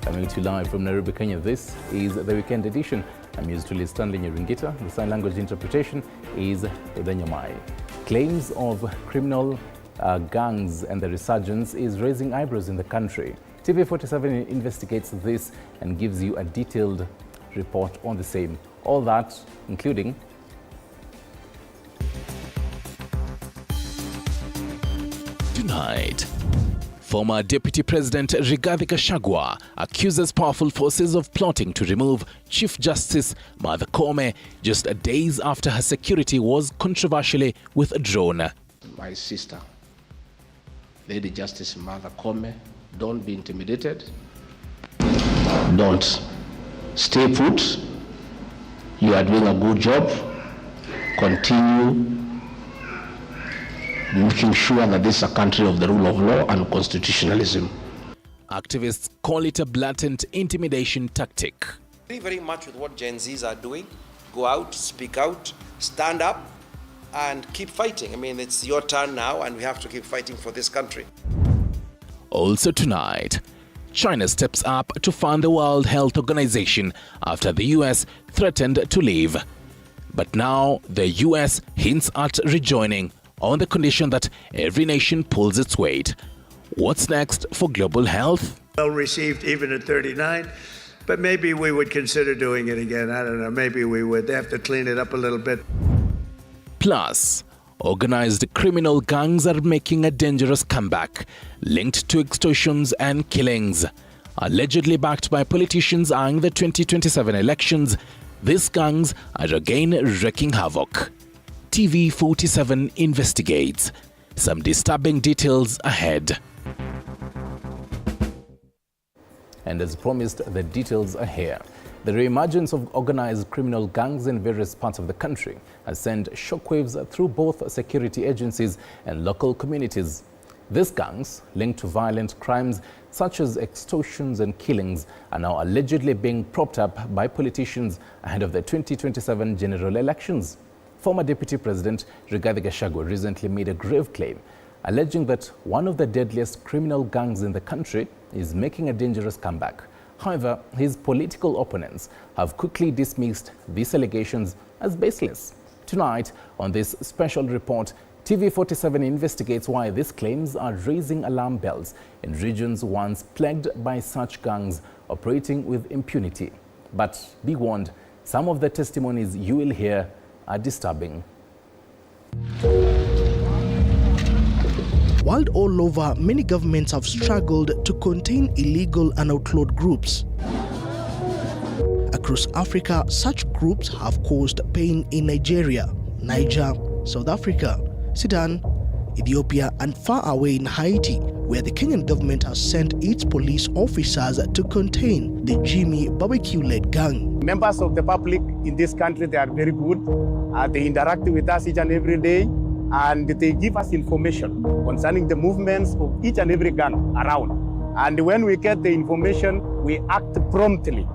Coming to you live from Nairobi, Kenya, this is the weekend edition. I'm usually Stanley Nyiringita. The sign language interpretation is Nyamai. Claims of criminal gangs and the resurgence is raising eyebrows in the country. TV47 investigates this and gives you a detailed report on the same. All that, including tonight. Former Deputy President Rigathi Gachagua accuses powerful forces of plotting to remove Chief Justice Martha Koome just days after her security was controversially withdrawn. My sister, Lady Justice Martha Koome, don't be intimidated. Don't. Stay put. You are doing a good job. Continue making sure that this is a country of the rule of law and constitutionalism. Activists call it a blatant intimidation tactic. Very much with what Gen Zs are doing. Go out, speak out, stand up, and keep fighting. I mean, it's your turn now, and we have to keep fighting for this country. Also tonight, China steps up to fund the World Health Organization after the US threatened to leave. But now the US hints at rejoining on the condition that every nation pulls its weight. What's next for global health? Well received even at 39, but maybe we would consider doing it again. I don't know, maybe we would. They have to clean it up a little bit. Plus, organized criminal gangs are making a dangerous comeback, linked to extortions and killings. Allegedly backed by politicians eyeing the 2027 elections, these gangs are again wreaking havoc. TV47 investigates. Some disturbing details ahead. And as promised, the details are here. The reemergence of organized criminal gangs in various parts of the country has sent shockwaves through both security agencies and local communities. These gangs, linked to violent crimes such as extortions and killings, are now allegedly being propped up by politicians ahead of the 2027 general elections. Former Deputy President Rigathi Gachagua recently made a grave claim, alleging that one of the deadliest criminal gangs in the country is making a dangerous comeback. However, his political opponents have quickly dismissed these allegations as baseless. Tonight, on this special report, TV47 investigates why these claims are raising alarm bells in regions once plagued by such gangs operating with impunity. But be warned, some of the testimonies you will hear are disturbing. World all over, many governments have struggled to contain illegal and outlawed groups. Across Africa, such groups have caused pain in Nigeria, Niger, South Africa, Sudan, Ethiopia, and far away in Haiti, where the Kenyan government has sent its police officers to contain the Jimmy barbecue-led gang. Members of the public in this country, they are very good. They interact with us each and every day, and they give us information concerning the movements of each and every gang around. And when we get the information, we act promptly.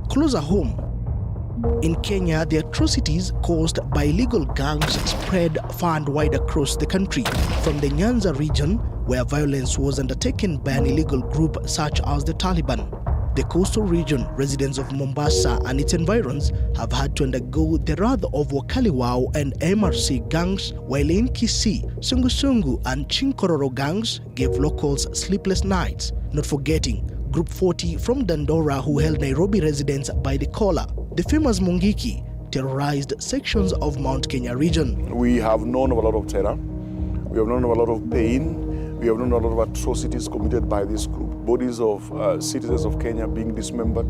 Closer home, in Kenya, the atrocities caused by illegal gangs spread far and wide across the country. From the Nyanza region, where violence was undertaken by an illegal group such as the Taliban. The coastal region, residents of Mombasa and its environs have had to undergo the wrath of Wakaliwao and MRC gangs, while in Kisii, Sungu and Chinkororo gangs gave locals sleepless nights. Not forgetting Group 40 from Dandora, who held Nairobi residents by the collar. The famous Mungiki terrorized sections of Mount Kenya region. We have known of a lot of terror. We have known of a lot of pain. We have known a lot of atrocities committed by this group. Bodies of citizens of Kenya being dismembered,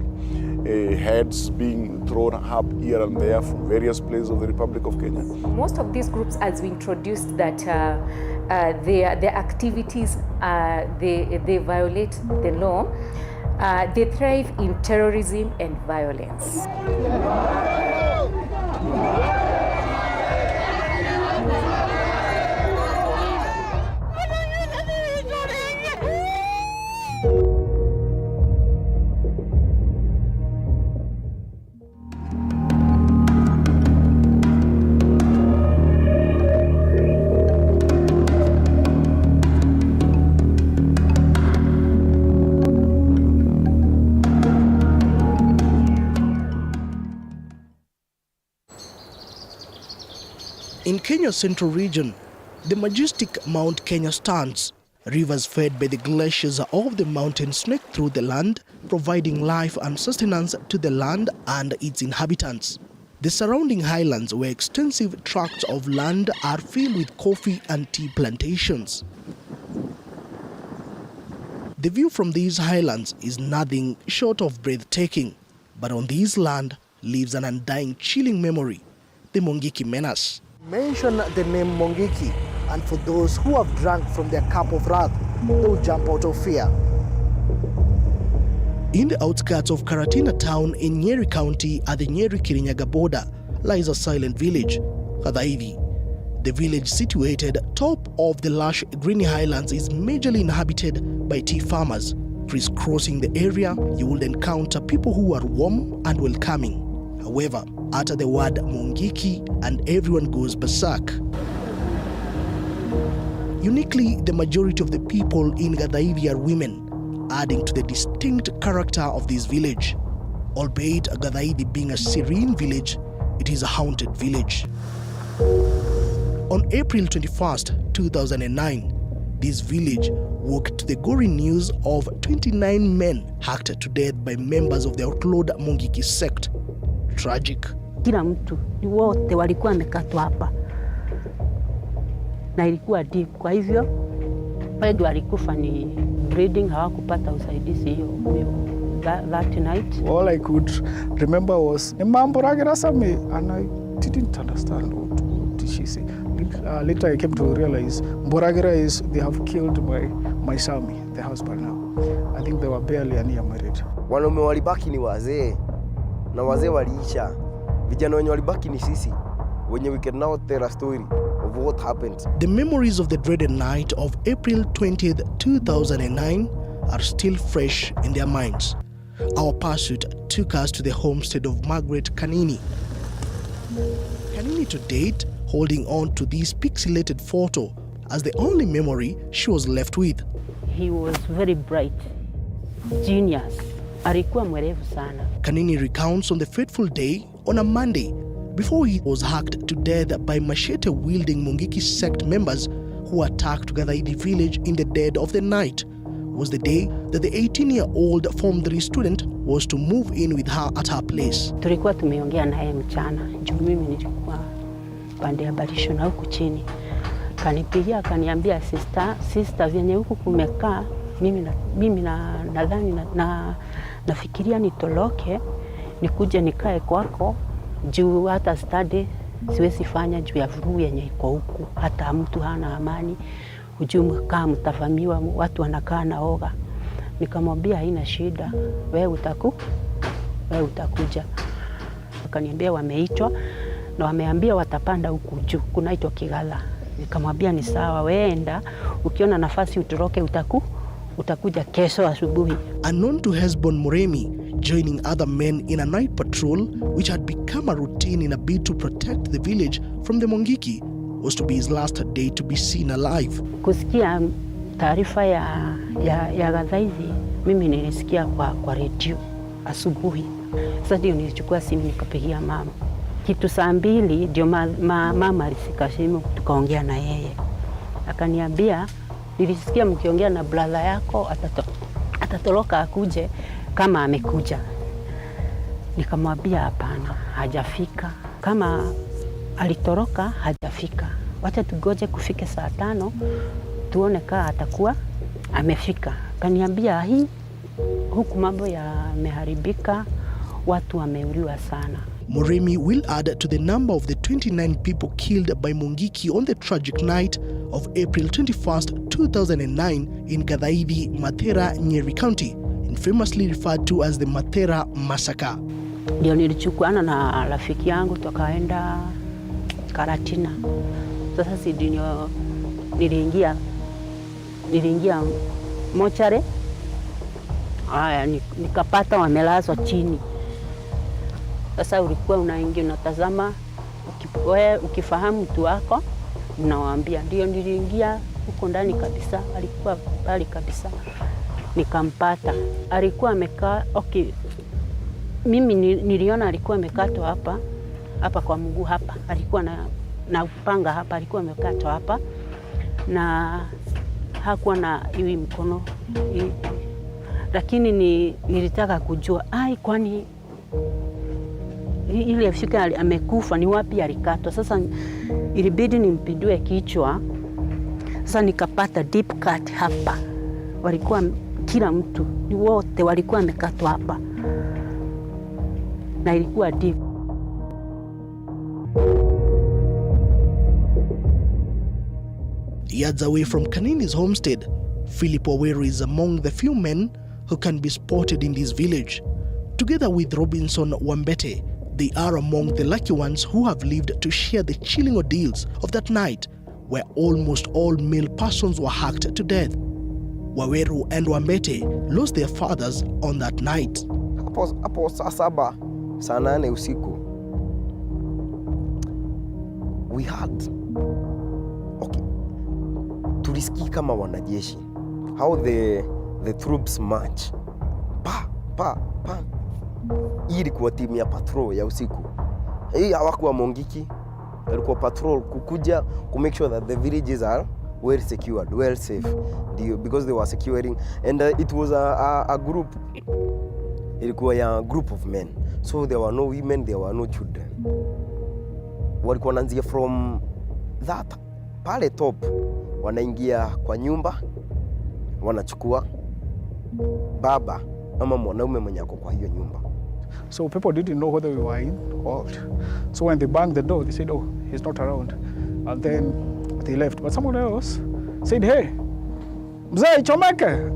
heads being thrown up here and there from various places of the Republic of Kenya. Most of these groups, as we introduced, that their activities, they violate the law. They thrive in terrorism and violence. In Kenya's central region, the majestic Mount Kenya stands. Rivers fed by the glaciers of the mountain snake through the land, providing life and sustenance to the land and its inhabitants. The surrounding highlands, where extensive tracts of land are filled with coffee and tea plantations. The view from these highlands is nothing short of breathtaking, but on this land lives an undying, chilling memory, the Mungiki menace. Mention the name Mungiki, and for those who have drunk from their cup of wrath, they'll jump out of fear. In the outskirts of Karatina town in Nyeri County at the Nyeri-Kirinyaga border lies a silent village, Gadhaithi. The village, situated top of the lush greeny highlands, is majorly inhabited by tea farmers. Crisscrossing the area, you will encounter people who are warm and welcoming. However, utter the word Mungiki and everyone goes berserk. Uniquely, the majority of the people in Gadhaithi are women, adding to the distinct character of this village. Albeit Gadhaithi being a serene village, it is a haunted village. On April 21st, 2009, this village woke to the gory news of 29 men hacked to death by members of the outlawed Mungiki sect. Tragic. Kila mtu ni wote walikuwa wamekatwa hapa na ilikuwa deep, kwa hivyo wengi walikufa ni bleeding, hawakupata usaidizi hiyo that night. All I could remember was Mboragirasame, and I didn't understand what did she say. Later I came to realize Mboragira is they have killed my Sami, the husband now. I think they were barely a year married. Wanaume walibaki ni wazee na wazee waliisha. Vijana wenye walibaki ni sisi wenye we can now tell a story of what happened. The memories of the dreaded night of April 20th, 2009 are still fresh in their minds. Our pursuit took us to the homestead of Margaret Kanini. Kanini to date holding on to this pixelated photo as the only memory she was left with. He was very bright, genius. Alikuwa mwerevu sana. Kanini recounts on the fateful day on a Monday before he was hacked to death by machete-wielding Mungiki sect members who attacked Gadhaithi village in the dead of the night. Was the day that the 18-year-old Form 3 student was to move in with her at her place. Tulikuwa tumeongea naye mchana, juu mimi nilikuwa pande ya barisho na huku chini. Kanipigia akaniambia, sister vyenye huku kumekaa, mimi nadhani nafikiria nitoroke nikuje nikae kwako, juu hata study siwezi fanya juu ya vurugu yenye iko huku, hata mtu hana amani, ujue kama mtavamiwa, watu wanakaa na oga. Nikamwambia haina shida, wewe utakuja. Akaniambia wameitwa na wameambia watapanda huku juu kunaitwa Kigala. Nikamwambia ni sawa, wewe enda, ukiona nafasi utoroke utakuja kesho asubuhi. Unknown to Hesbon Muremi, joining other men in a night patrol which had become a routine in a bid to protect the village from the Mungiki, was to be his last day to be seen alive. Kusikia taarifa ya Gadhaithi, mimi nilisikia kwa radio asubuhi. Sasa ndio nilichukua simu nikapigia mama. Kitu saa 2 ndio mama alisika simu, tukaongea na yeye. Akaniambia, nilisikia mkiongea na brother yako atatoroka akuje kama amekuja. Nikamwambia hapana, hajafika. Kama alitoroka hajafika. Wacha tugoje kufike saa 5 tuone kama atakuwa amefika. Kaniambia huku mambo yameharibika, watu wameuliwa sana. Muremi will add to the number of the 29 people killed by Mungiki on the tragic night of April 21st, 2009 in Gadhaithi, Mathera, Nyeri County, infamously referred to as the Mathera Massacre. Ndio nilichukuana na rafiki yangu tukaenda Karatina. Sasa si ndio niliingia mochare. Nikapata wamelazwa chini. Sasa ulikuwa unaingia unatazama, ukifahamu mtu wako unawaambia. Ndio niliingia huko ndani kabisa, alikuwa pale kabisa. Nikampata. Alikuwa amekaa, mimi niliona alikuwa amekatwa hapa kwa mguu hapa. Alikuwa na upanga hapa, alikuwa amekatwa hapa na hakuwa na hii mkono hii. Lakini nilitaka kujua kwani ile fika amekufa ni wapi alikatwa. Sasa ilibidi nimpindue kichwa. Sasa nikapata deep cut hapa. Walikuwa kila mtu ni wote walikuwa wamekatwa hapa na ilikuwa deep. Yards away from Kanini's homestead, Philip Waweru is among the few men who can be spotted in this village. Together with Robinson Wambete, they are among the lucky ones who have lived to share the chilling ordeals of that night where almost all male persons were hacked to death. Waweru and Wambete lost their fathers on that night. Hapo saa 7, saa 8 usiku. We had tulisikii kama wanajeshi how the troops march pa. Hii ilikuwa timu ya patrol ya usiku. Hii hawakuwa Mungiki, ilikuwa patrol kukuja to make sure that the villages are well secured, well safe, because they were securing, and it was a group. Ilikuwa ya group of men, so there were no women, there were no children. Walikuwa wanaanzia from that pale top, wanaingia kwa nyumba, wanachukua baba ama mwanaume mwenye ako kwa hiyo nyumba. So people didn't know whether we were in or out. So when they banged the door, they said, "Oh, he's not around," and then they left. But someone else said, "Hey, mzee chomeke."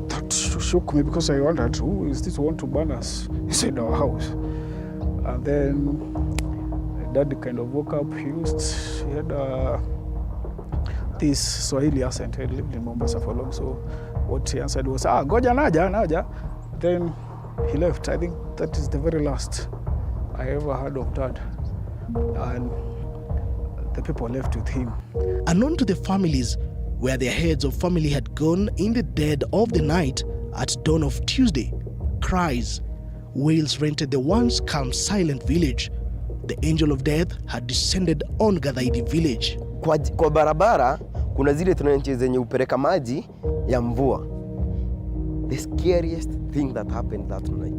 That shook me because I wondered, who is this one to burn us inside our house? And then Dad kind of woke up. He had this Swahili accent. He had lived in Mombasa for long, so what he answered was, "Goja naja." Then he left. I think that is the very last I ever heard of Dad. And the people left with him. Unknown to the families where their heads of family had gone in the dead of the night, at dawn of Tuesday, cries, wails rented the once calm, silent village. The angel of death had descended on Gadaidi village. Kwa barabara kuna zile trenches zenye upeleka maji ya mvua. The scariest thing that happened that night,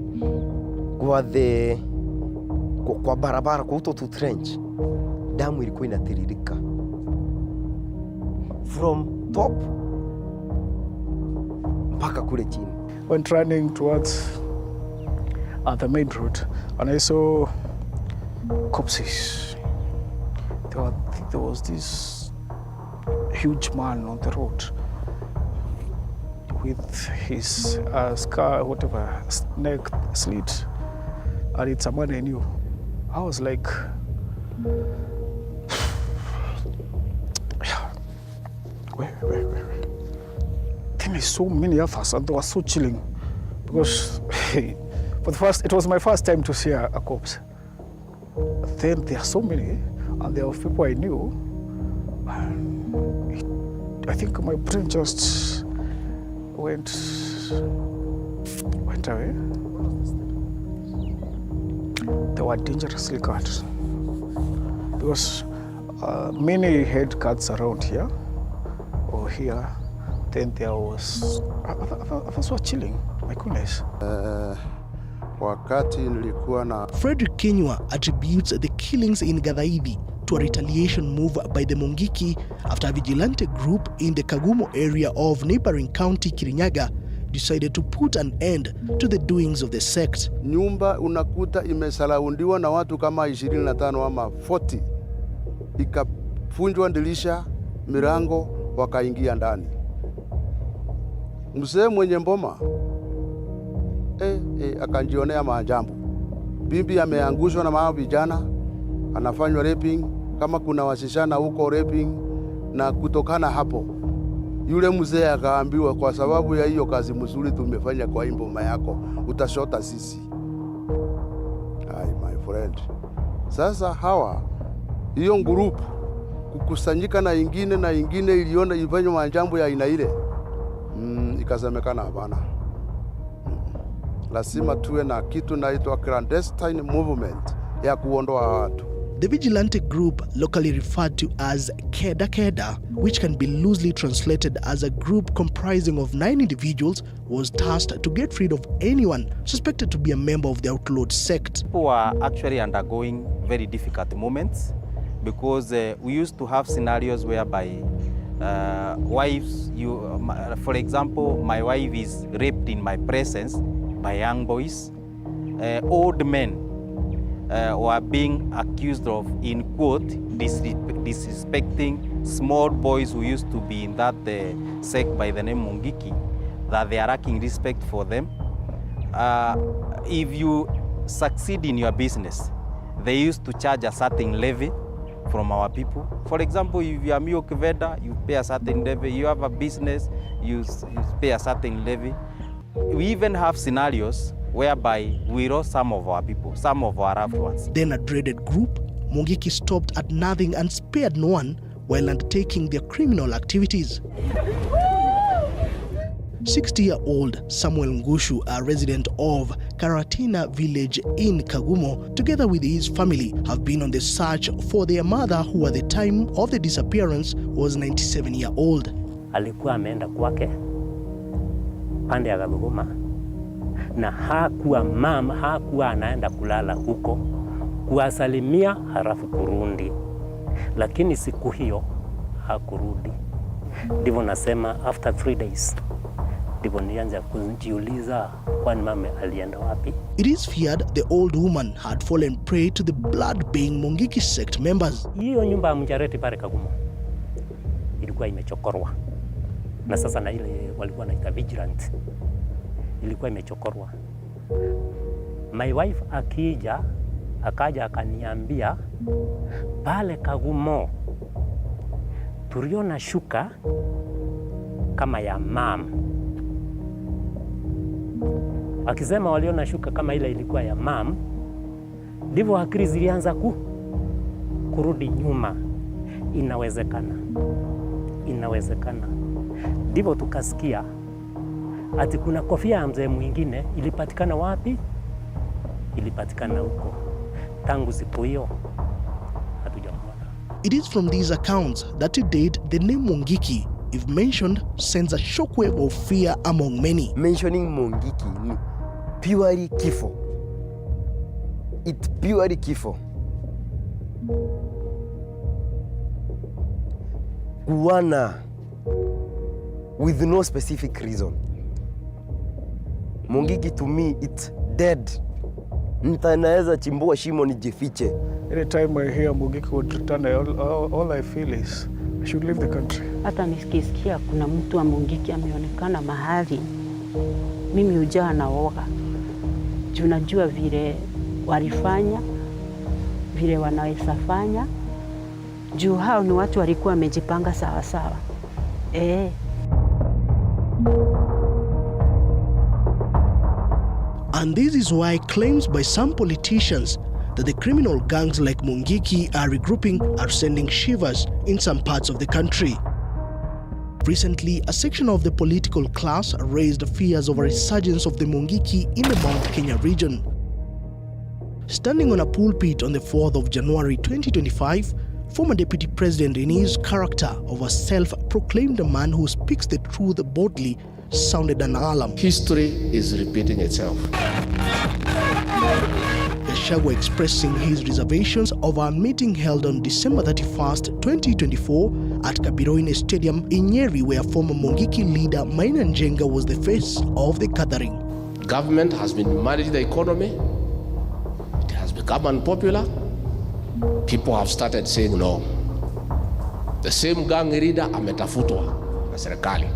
kwa barabara kwa uto to trench, damu ilikuwa inatiririka from top mpaka kule chini. Went running towards the main road, and I saw corpses. There was this huge man on the road with his scar, whatever, neck slit, and it's a man I knew. I was like, where? There were so many of us, and they were so chilling, because it was my first time to see a corpse. Then there are so many, and there were people I knew, and I think my brain just went away. They were dangerously cut, because many head cuts around here or here. Then there was, I was so chilling, my goodness. Wakati nilikuwa na Frederick Kenywa attributes the killings in Gadaidi to a retaliation move by the Mungiki after a vigilante group in the Kagumo area of neighboring county Kirinyaga decided to put an end to the doings of the sect. Nyumba unakuta imesalaundiwa na watu kama 25 ama 40. Ikafunjwa dirisha, milango, wakaingia ndani. Mzee mwenye mboma akanjionea maajabu. Bibi ameangushwa na mama vijana, anafanywa raping, kama kuna wasishana huko raping, na kutokana hapo yule mzee akaambiwa, kwa sababu ya hiyo kazi mzuri tumefanya kwa mboma yako, utashota sisi. My friend. Sasa hawa hiyo group kukusanyika na ingine iliona ifanywe maajabu ya aina ile. Ikasemekana hapana. Lazima tuwe na kitu naitwa clandestine movement ya kuondoa watu. The vigilante group, locally referred to as Keda Keda, which can be loosely translated as a group comprising of 9 individuals, was tasked to get rid of anyone suspected to be a member of the outlawed sect. People are actually undergoing very difficult moments because we used to have scenarios whereby wives, for example, my wife is raped in my presence by young boys. Old men were being accused of, in quote, disrespecting small boys who used to be in that sect by the name Mungiki, that they are lacking respect for them. If you succeed in your business, they used to charge a certain levy from our people. For example, if you are milk vendor, you pay a certain levy. You have a business, you pay a certain levy. We even have scenarios whereby we lost some of our people, some of our loved ones. Then a dreaded group, Mungiki stopped at nothing and spared no one while undertaking their criminal activities. 60-year-old Samuel Ngushu, a resident of Karatina village in Kagumo, together with his family, have been on the search for their mother, who at the time of the disappearance was 97-year-old. Alikuwa ameenda kwake pande ya Kagumo na hakuwa anaenda kulala huko kuwasalimia halafu kurundi, lakini siku hiyo hakurudi. Ndivyo nasema after 3 days ndivyo nianza kujiuliza kwani mama alienda wapi. It is feared the old woman had fallen prey to the blood-baying Mungiki sect members. Hiyo nyumba ya Mjareti pale Kagumo ilikuwa imechokorwa, na sasa na ile walikuwa naita vigilant ilikuwa imechokorwa. My wife akaja akaniambia pale Kagumo tuliona shuka kama ya mam. Akisema waliona shuka kama ile ilikuwa ya mam, ndivyo akili zilianza kurudi nyuma. Inawezekana. Ndivyo tukasikia ati kuna kofia ya mzee mwingine ilipatikana wapi? Ilipatikana huko. Tangu siku hiyo hatujaona. It is from these accounts that to date the name Mungiki, if mentioned, sends a shockwave of fear among many. Mentioning Mungiki ni purely kifo. It's purely kifo. Kuwana with no specific reason. Mungiki to me it's dead. Nitaweza chimbua shimo nijifiche. Anytime I hear Mungiki would return, all I feel is I should leave the country. Hata nikisikia kuna mtu wa Mungiki ameonekana mahali, mimi hujaa na woga. Tunajua vile walifanya, vile wanaweza fanya. Juu hao ni watu walikuwa wamejipanga sawa sawa. And this is why claims by some politicians that the criminal gangs like Mungiki are regrouping are sending shivers in some parts of the country. Recently, a section of the political class raised fears of a resurgence of the Mungiki in the Mount Kenya region. Standing on a pulpit on the 4th of January 2025, former Deputy President, in his character of a self-proclaimed man who speaks the truth boldly, sounded an alarm. History is repeating itself. Gachagua expressing his reservations over a meeting held on December 31st, 2024 at Kabiroine Stadium in Nyeri, where former Mungiki leader Maina Njenga was the face of the gathering. Government has been managing the economy. It has become unpopular. People have started saying no. The same gang leader ametafutwa na serikali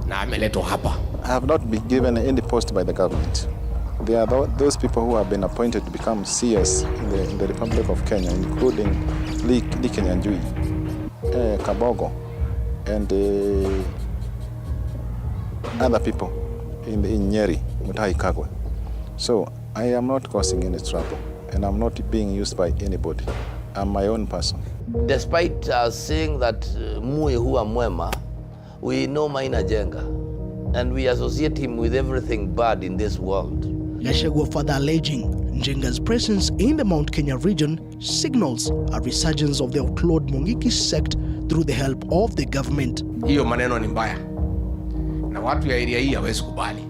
na ameletwa hapa. I have not been given any post by the government. They are those people who have been appointed to become CS in the Republic of Kenya, including Lee Kenyanjui, Kabogo, and other people in Nyeri, Mutahi Kagwe. So I am not causing any trouble, and I'm not being used by anybody. I'm my own person. Despite us saying that Mui huwa mwema, we know Maina Njenga, and we associate him with everything bad in this world. Gachagua further alleging Njenga's presence in the Mount Kenya region signals a resurgence of the outlawed Mungiki sect through the help of the government. Hiyo maneno ni mbaya na watu ya area hii hawezi kubali,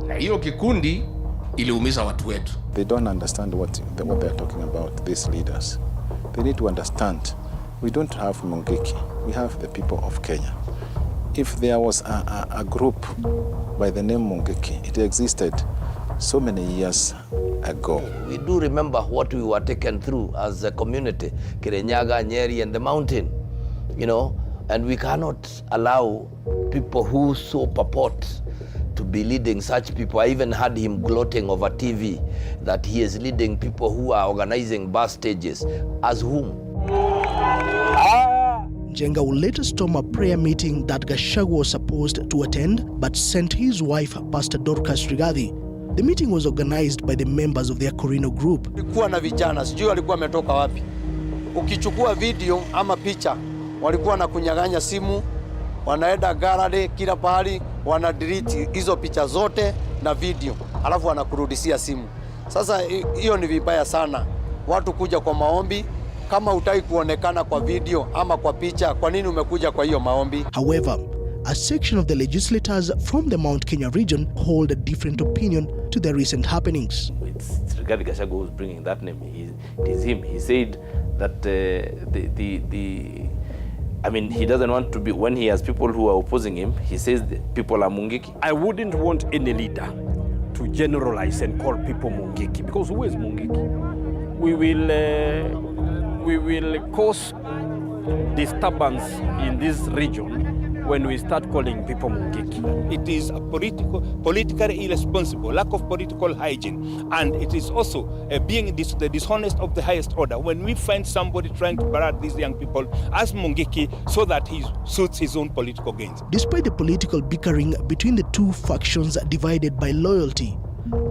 na hiyo kikundi iliumiza watu wetu. They don't understand what they are talking about, these leaders. They need to understand we don't have Mungiki, we have the people of Kenya. If there was a group by the name Mungiki, it existed so many years ago. We do remember what we were taken through as a community, Kirinyaga, Nyeri, and the mountain, you know, and we cannot allow people who so purport to be leading such people. I even had him gloating over TV that he is leading people who are organizing bus stages. As whom? Njenga will later storm a prayer meeting that Gachagua was supposed to attend but sent his wife, Pastor Dorcas Rigathi. The meeting was organized by the members of their Corino group. Kulikuwa na vijana, sijui walikuwa wametoka wapi. Ukichukua video ama picha, walikuwa na kunyang'anya simu, wanaenda gallery kila pahali, wana delete hizo picha zote na video, alafu wanakurudishia simu. Sasa hiyo ni vibaya sana. Watu kuja kwa maombi, kama hutaki kuonekana kwa video ama kwa picha, kwa nini umekuja kwa hiyo maombi? However, a section of the legislators from the Mount Kenya region hold a different opinion to the recent happenings. It's regarding Gachagua who's bringing that name. It is him. He said that I mean, he doesn't want to be, when he has people who are opposing him, he says people are Mungiki. I wouldn't want any leader to generalize and call people Mungiki, because who is Mungiki? We will cause disturbance in this region when we start calling people Mungiki. It is a politically irresponsible, lack of political hygiene, and it is also being the dishonest of the highest order when we find somebody trying to parade these young people as Mungiki so that he suits his own political gains. Despite the political bickering between the two factions divided by loyalty,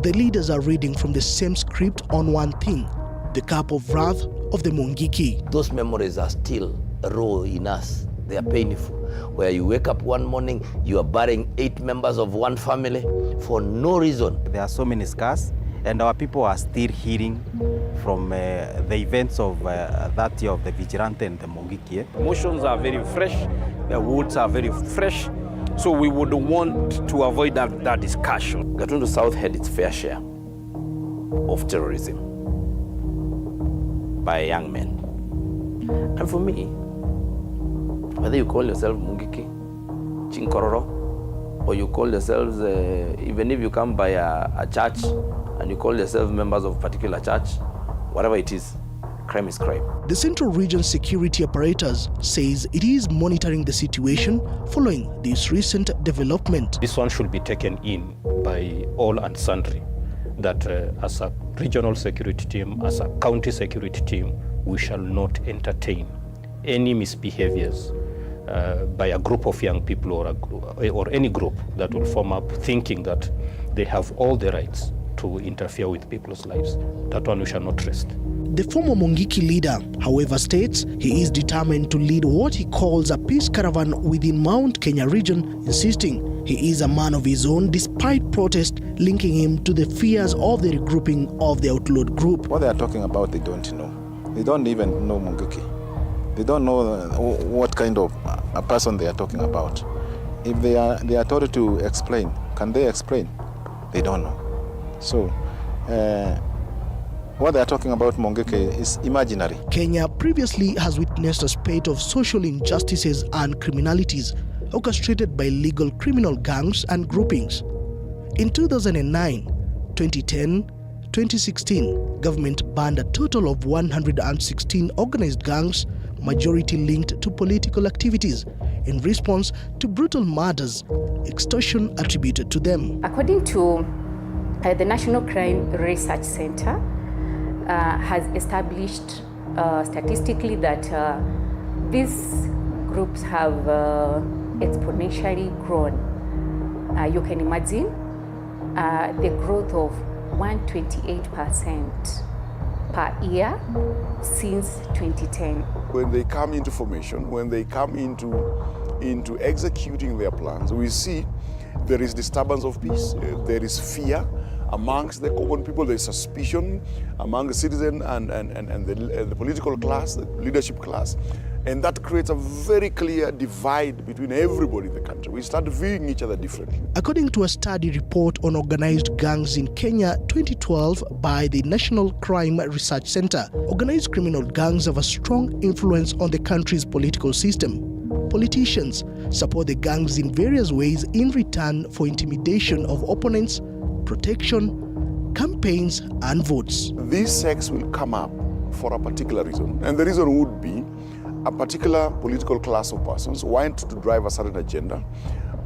the leaders are reading from the same script on one thing: the cup of wrath of the Mungiki. Those memories are still raw in us. They are painful. Where you wake up one morning, you are burying 8 members of one family for no reason. There are so many scars, and our people are still healing from the events of that year of the Vigilante and the Mungiki. Emotions are very fresh, the wounds are very fresh, so we would want to avoid that discussion. Gatundu South had its fair share of terrorism by young men. And for me, whether you call yourself Mungiki, Chinkororo, or you call yourselves, even if you come by a church and you call yourself members of a particular church, whatever it is, crime is crime. The Central Region Security Apparatus says it is monitoring the situation following this recent development. This one should be taken in by all and sundry, that as a regional security team, as a county security team, we shall not entertain any misbehaviors by a group of young people or any group that will form up thinking that they have all the rights to interfere with people's lives. That one we shall not rest. The former Mungiki leader, however, states he is determined to lead what he calls a peace caravan within Mount Kenya region, insisting he is a man of his own despite protest linking him to the fears of the regrouping of the outlawed group. What they are talking about, they don't know. They don't even know Mungiki. They don't know what kind of a person they are talking about. If they are told to explain, can they explain? They don't know. So, what they are talking about Mungiki is imaginary. Kenya previously has witnessed a spate of social injustices and criminalities orchestrated by legal criminal gangs and groupings. In 2009, 2010, 2016, government banned a total of 116 organized gangs, majority linked to political activities, in response to brutal murders, extortion attributed to them. According to the National Crime Research Center, has established statistically that these groups have exponentially grown. You can imagine the growth of 128% per year since 2010. When they come into formation, when they come into executing their plans, we see there is disturbance of peace, there is fear, amongst the common people. There's suspicion among the citizen and the political class, the leadership class. And that creates a very clear divide between everybody in the country. We start viewing each other differently. According to a study report on organized gangs in Kenya 2012 by the National Crime Research Center, organized criminal gangs have a strong influence on the country's political system. Politicians support the gangs in various ways in return for intimidation of opponents, protection, campaigns, and votes. These sects will come up for a particular reason, and the reason would be a particular political class of persons want to drive a certain agenda,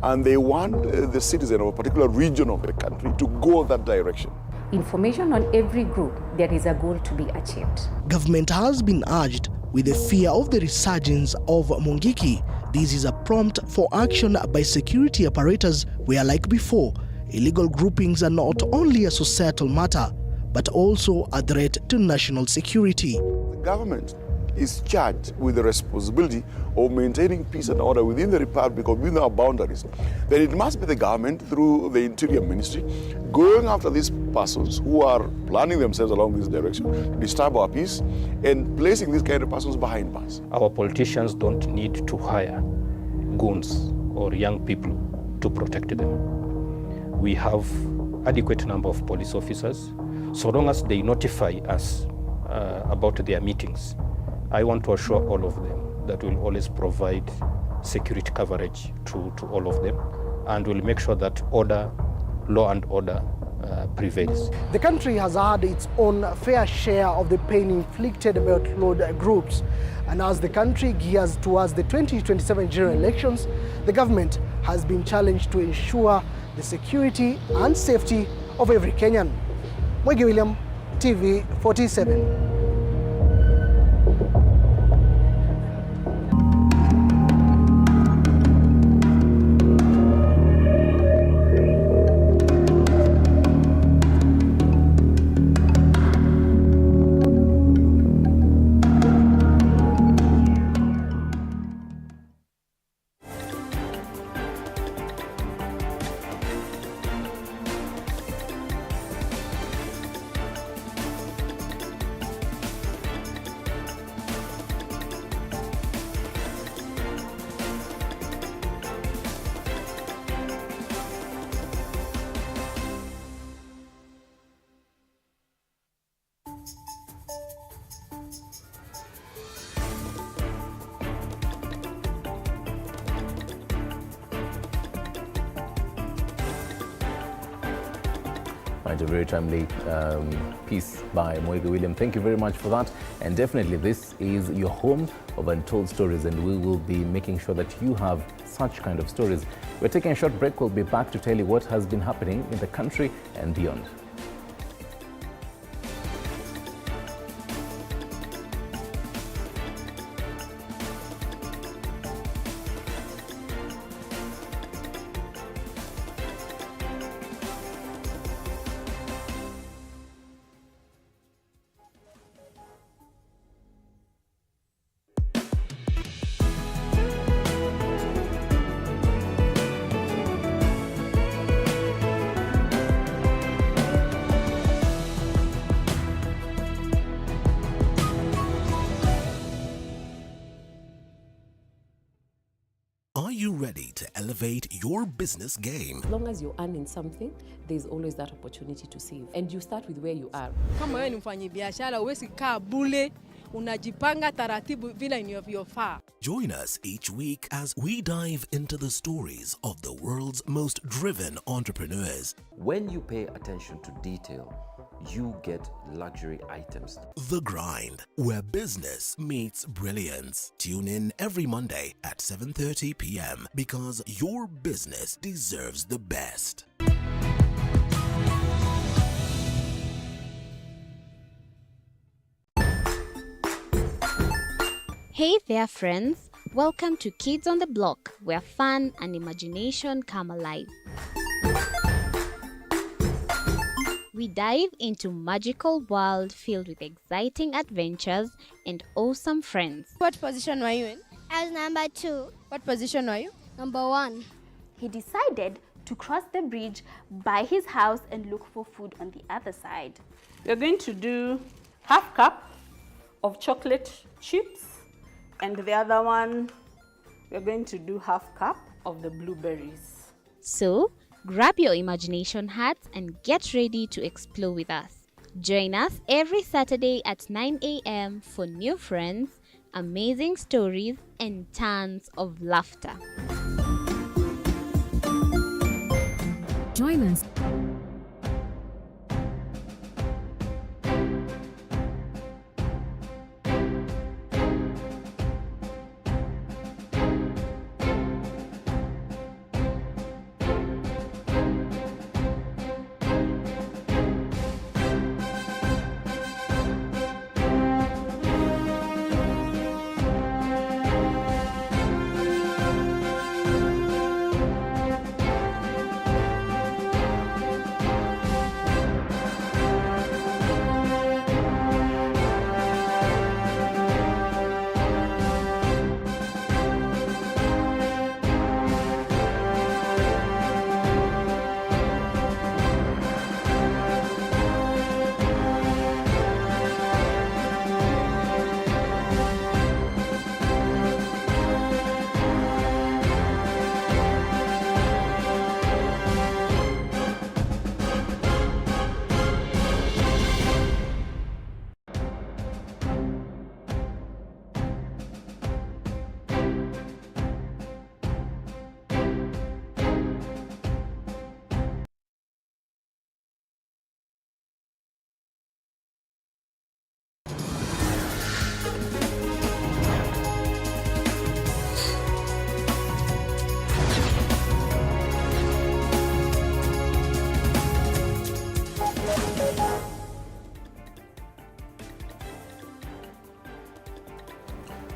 and they want the citizen of a particular region of the country to go that direction. Information on every group, there is a goal to be achieved. Government has been urged with the fear of the resurgence of Mungiki. This is a prompt for action by security apparatus where, like before, illegal groupings are not only a societal matter, but also a threat to national security. The government is charged with the responsibility of maintaining peace and order within the Republic or within our boundaries. Then it must be the government, through the Interior Ministry, going after these persons who are planning themselves along this direction to disturb our peace and placing these kind of persons behind bars. Our politicians don't need to hire goons or young people to protect them. We have adequate number of police officers. So long as they notify us about their meetings, I want to assure all of them that we'll always provide security coverage to all of them, and we'll make sure that law and order prevails. The country has had its own fair share of the pain inflicted by outlawed groups. And as the country gears towards the 2027 general elections, the government has been challenged to ensure the security and safety of every Kenyan. Mungiki William, TV47. A very timely piece by Mungiki William. Thank you very much for that. And definitely this is your home of untold stories, and we will be making sure that you have such kind of stories. We're taking a short break. We'll be back to tell you what has been happening in the country and beyond. Are you ready to elevate your business game? As long as you're earning something, there's always that opportunity to save. And you start with where you are. Kama wewe ni mfanyabiashara, huwezi kaa bure, unajipanga taratibu vile inavyofaa. Join us each week as we dive into the stories of the world's most driven entrepreneurs. When you pay attention to detail, you get luxury items. The Grind, where business meets brilliance. Tune in every Monday at 7:30 p.m. because your business deserves the best. Hey there, friends. Welcome to Kids on the Block, where fun and imagination come alive. We dive into magical world filled with exciting adventures and awesome friends. What position were you in? I was number 2. What position were you? Number 1. He decided to cross the bridge, buy his house, and look for food on the other side. We're going to do half cup of chocolate chips, and the other one, we're going to do half cup of the blueberries. So, grab your imagination hats and get ready to explore with us. Join us every Saturday at 9 a.m. for new friends, amazing stories, and tons of laughter. Join us.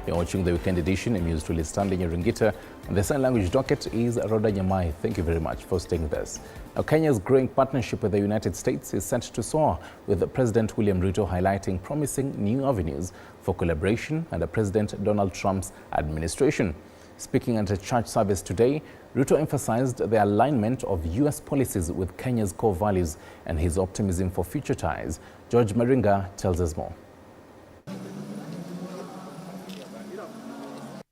You're watching the weekend edition. I'm used to Stanley Nyerungita, and the sign language docket is Rhoda Nyamai. Thank you very much for staying with us. Now, Kenya's growing partnership with the United States is set to soar, with President William Ruto highlighting promising new avenues for collaboration under President Donald Trump's administration. Speaking at a church service today, Ruto emphasized the alignment of U.S. policies with Kenya's core values and his optimism for future ties. George Maringa tells us more.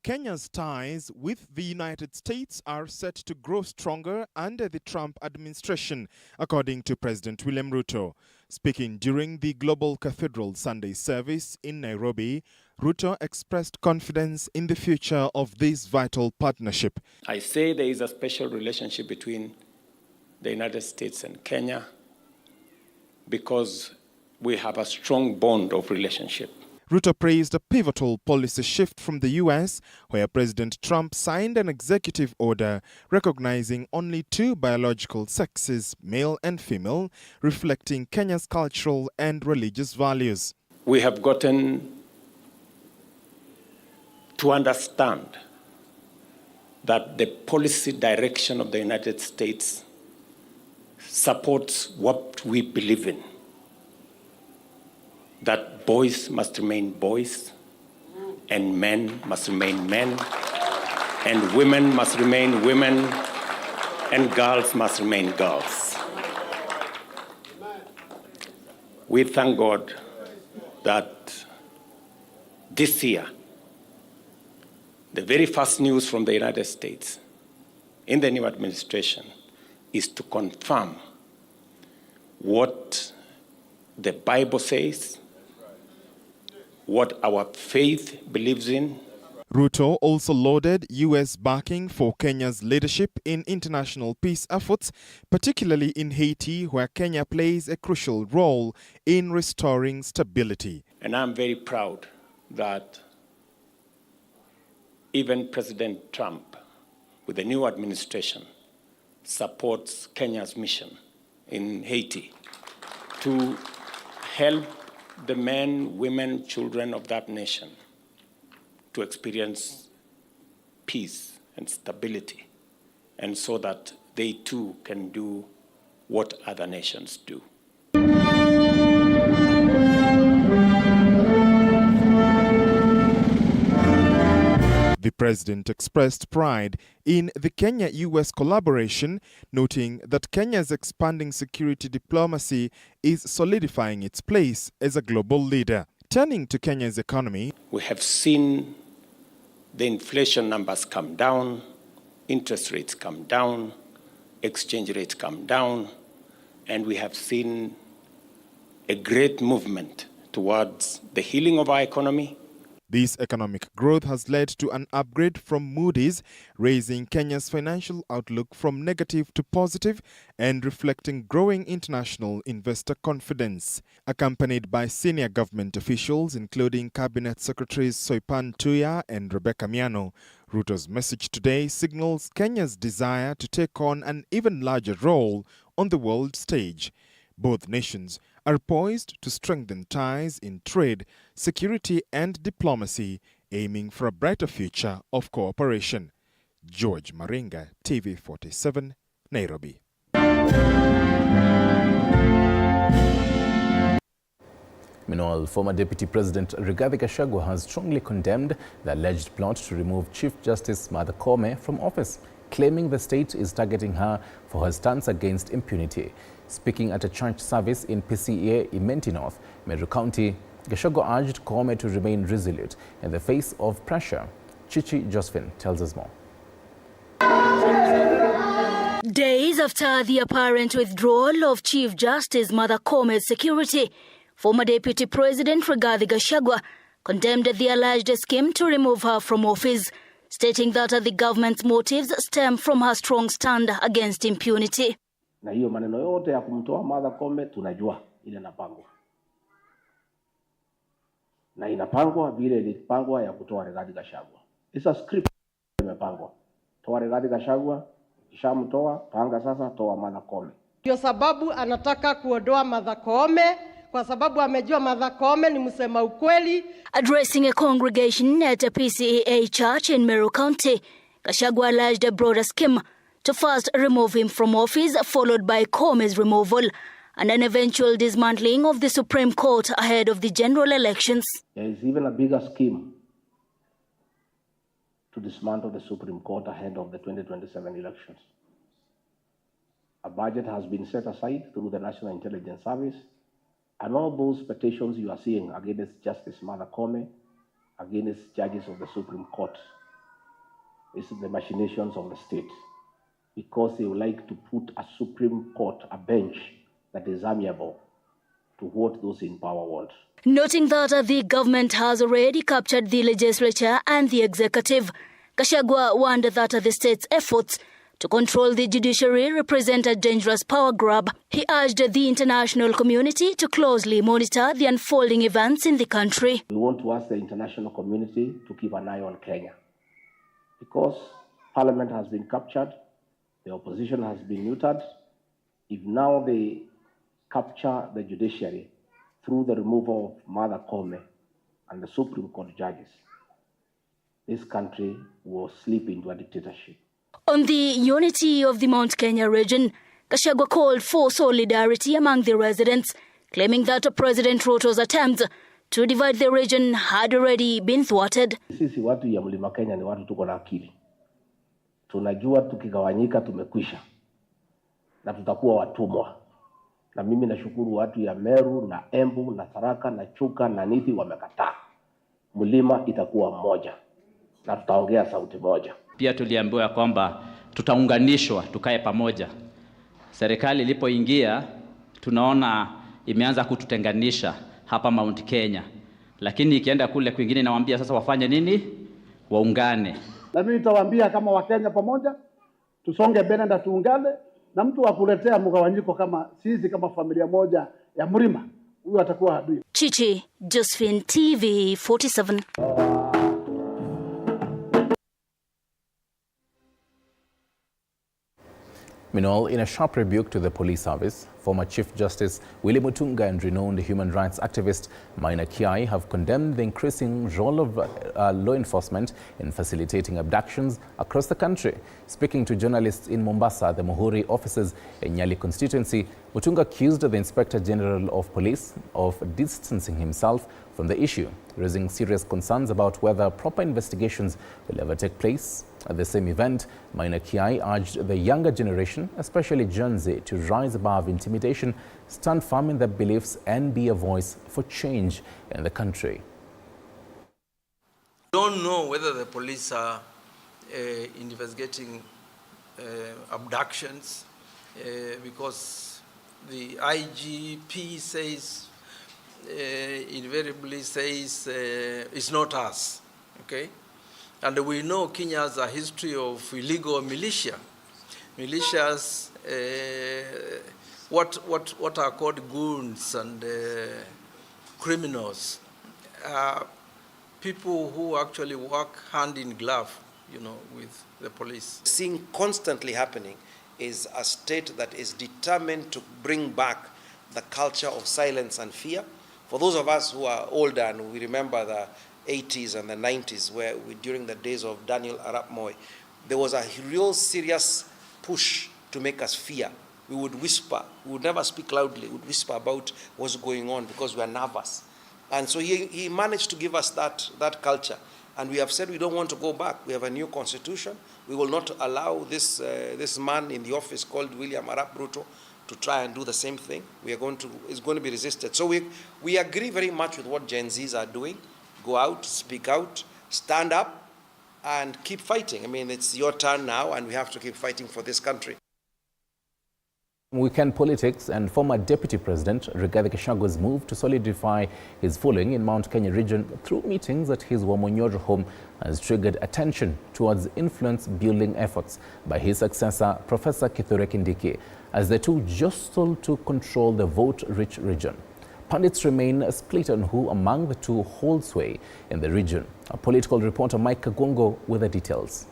Kenya's ties with the United States are set to grow stronger under the Trump administration, according to President William Ruto. Speaking during the Global Cathedral Sunday service in Nairobi, Ruto expressed confidence in the future of this vital partnership. I say there is a special relationship between the United States and Kenya because we have a strong bond of relationship. Ruto praised a pivotal policy shift from the U.S., where President Trump signed an executive order recognizing only two biological sexes, male and female, reflecting Kenya's cultural and religious values. We have gotten to understand that the policy direction of the United States supports what we believe in. That boys must remain boys, and men must remain men, and women must remain women, and girls must remain girls. We thank God that this year, the very first news from the United States in the new administration is to confirm what the Bible says, what our faith believes in. Ruto also lauded U.S. backing for Kenya's leadership in international peace efforts, particularly in Haiti, where Kenya plays a crucial role in restoring stability. And I'm very proud that even President Trump, with the new administration, supports Kenya's mission in Haiti to help the men, women, children of that nation to experience peace and stability, and so that they too can do what other nations do. The president expressed pride in the Kenya-US collaboration, noting that Kenya's expanding security diplomacy is solidifying its place as a global leader. Turning to Kenya's economy, we have seen the inflation numbers come down, interest rates come down, exchange rates come down, and we have seen a great movement towards the healing of our economy. This economic growth has led to an upgrade from Moody's, raising Kenya's financial outlook from negative to positive and reflecting growing international investor confidence. Accompanied by senior government officials, including Cabinet Secretaries Soipan Tuya and Rebecca Miano, Ruto's message today signals Kenya's desire to take on an even larger role on the world stage. Both nations are poised to strengthen ties in trade, security and diplomacy, aiming for a brighter future of cooperation. George Maringa, TV47, Nairobi. Meanwhile, former Deputy President Rigathi Gachagua has strongly condemned the alleged plot to remove Chief Justice Martha Koome from office, claiming the state is targeting her for her stance against impunity. Speaking at a church service in PCEA Imenti North, Meru County, Gachagua urged Koome to remain resolute in the face of pressure. Chichi Josephine tells us more. Days after the apparent withdrawal of Chief Justice Martha Koome's security, former Deputy President Rigathi Gachagua condemned the alleged scheme to remove her from office, stating that the government's motives stem from her strong stand against impunity. Na hiyo maneno yote ya kumtoa Martha Koome tunajua ile inapangwa. Na inapangwa vile ilipangwa ya kutoa Rigathi Gachagua. It's a script imepangwa. Toa Rigathi Gachagua, kishamtoa, panga sasa toa Martha Koome. Ndio sababu anataka kuondoa Martha Koome kwa sababu amejua Martha Koome ni msema ukweli. Addressing a congregation at a PCEA church in Meru County, Gachagua alleged a broader scheme to first remove him from office, followed by Koome's removal and an eventual dismantling of the Supreme Court ahead of the general elections. There is even a bigger scheme to dismantle the Supreme Court ahead of the 2027 elections. A budget has been set aside through the National Intelligence Service, and all those petitions you are seeing against Justice Martha Koome, against judges of the Supreme Court, is the machinations of the state, because they would like to put a Supreme Court, a bench that is amiable to what those in power want. Noting that the government has already captured the legislature and the executive, Gachagua warned that the state's efforts to control the judiciary represent a dangerous power grab. He urged the international community to closely monitor the unfolding events in the country. We want to ask the international community to keep an eye on Kenya, because Parliament has been captured, the opposition has been neutered. If now they capture the judiciary through the removal of Martha Koome and the Supreme Court judges, this country will slip into a dictatorship. On the unity of the Mount Kenya region, Gachagua called for solidarity among the residents, claiming that President Ruto's attempts to divide the region had already been thwarted. Sisi watu ya Mlima Kenya ni watu tuko na akili. Tunajua tukigawanyika tumekwisha na tutakuwa watumwa. Na mimi nashukuru watu ya Meru na Embu na Tharaka na Chuka na Nithi wamekataa. Mlima itakuwa mmoja na tutaongea sauti moja. Pia tuliambiwa kwamba tutaunganishwa tukae pamoja. Serikali ilipoingia tunaona imeanza kututenganisha hapa Mount Kenya. Lakini ikienda kule kwingine nawaambia sasa wafanye nini? Waungane. Na mimi nitawaambia kama Wakenya pamoja tusonge mbele na tuungane, na mtu wa kuletea mgawanyiko kama sisi kama familia moja ya Mlima, huyo atakuwa adui. Chichi Josephine, TV47. Meanwhile, in a sharp rebuke to the police service, former Chief Justice Willy Mutunga and renowned human rights activist Maina Kiai have condemned the increasing role of law enforcement in facilitating abductions across the country. Speaking to journalists in Mombasa, the Muhuri offices in Nyali constituency, Mutunga accused the Inspector General of Police of distancing himself from the issue, raising serious concerns about whether proper investigations will ever take place. At the same event, Maina Kiai urged the younger generation, especially Gen Z, to rise above intimidation, stand firm in their beliefs and be a voice for change in the country. Don't know whether the police are investigating abductions because the IGP says, invariably says, it's not us, okay? And we know Kenya has a history of illegal militia. Militias, what are called goons and criminals, people who actually work hand in glove, you know, with the police. Seeing constantly happening is a state that is determined to bring back the culture of silence and fear. For those of us who are older and we remember the 80s and the 90s, where during the days of Daniel Arap Moi, there was a real serious push to make us fear. We would whisper, we would never speak loudly, we would whisper about what's going on because we are nervous. And so he managed to give us that culture. And we have said we don't want to go back. We have a new constitution. We will not allow this man in the office called William Arap Ruto to try and do the same thing. It's going to be resisted. So we agree very much with what Gen Zs are doing. Go out, speak out, stand up, and keep fighting. I mean, it's your turn now, and we have to keep fighting for this country. Weekend politics, and former Deputy President Rigathi Gachagua's move to solidify his following in Mount Kenya region through meetings at his Wamonyoro home has triggered attention towards influence-building efforts by his successor, Professor Kithure Kindiki, as the two jostle to control the vote-rich region. Pundits remain split on who among the two holds sway in the region. Our political reporter Mike Kagongo with the details.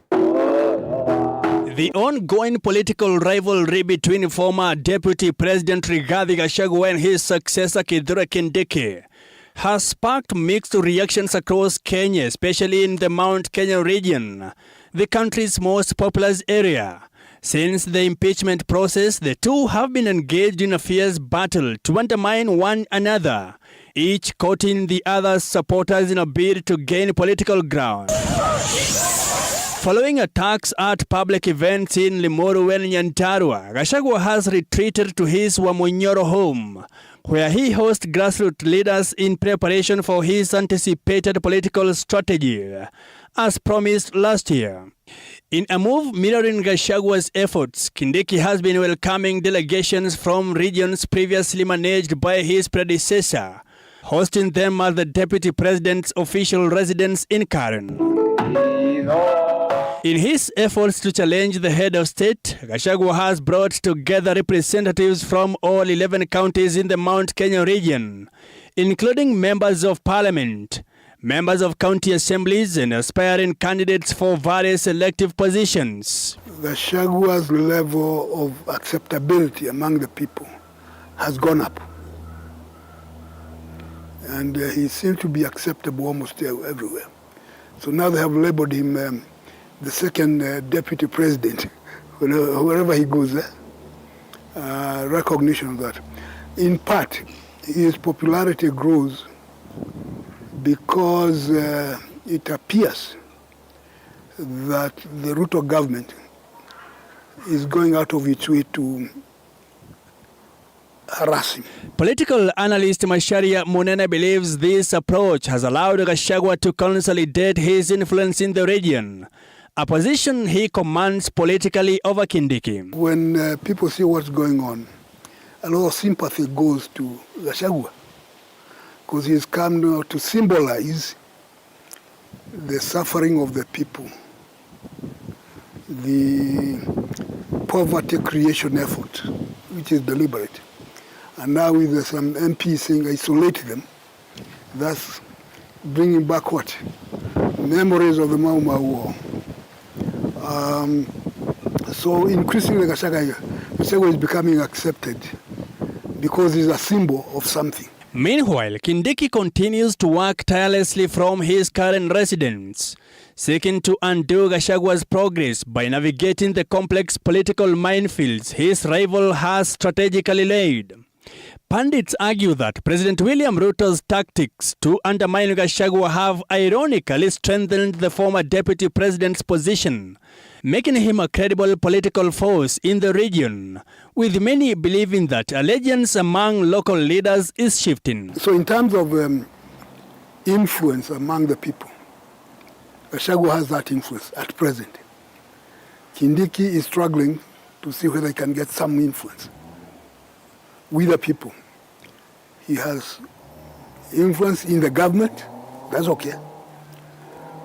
The ongoing political rivalry between former Deputy President Rigathi Gachagua and his successor Kithure Kindiki has sparked mixed reactions across Kenya, especially in the Mount Kenya region, the country's most populous area. Since the impeachment process, the two have been engaged in a fierce battle to undermine one another, each courting the other's supporters in a bid to gain political ground. Following attacks at public events in Limuru and Nyantarua, Gachagua has retreated to his Wamonyoro home, where he hosts grassroots leaders in preparation for his anticipated political strategy, as promised last year. In a move mirroring Gachagua's efforts, Kindiki has been welcoming delegations from regions previously managed by his predecessor, hosting them at the Deputy President's official residence in Karen. In his efforts to challenge the head of state, Gachagua has brought together representatives from all 11 counties in the Mount Kenya region, including members of parliament, members of county assemblies, and aspiring candidates for various elective positions. Gachagua's level of acceptability among the people has gone up. And he seems to be acceptable almost everywhere. So now they have labeled him the second deputy president, wherever he goes, recognition of that. In part, his popularity grows because it appears that the Ruto government is going out of its way to harass him. Political analyst Macharia Munene believes this approach has allowed Gachagua to consolidate his influence in the region, a position he commands politically over Kindiki. When people see what's going on, a lot of sympathy goes to Gachagua, because he's come now to symbolize the suffering of the people, the poverty creation effort, which is deliberate. And now with some MPs saying isolate them, that's bringing back what? Memories of the Mau Mau War. So increasingly Gachagua is becoming accepted because he's a symbol of something. Meanwhile, Kindiki continues to work tirelessly from his current residence, seeking to undo Gachagua's progress by navigating the complex political minefields his rival has strategically laid. Pundits argue that President William Ruto's tactics to undermine Gachagua have ironically strengthened the former deputy president's position, making him a credible political force in the region, with many believing that allegiance among local leaders is shifting. So in terms of influence among the people, Gachagua has that influence at present. Kindiki is struggling to see whether he can get some influence with the people. He has influence in the government, that's okay.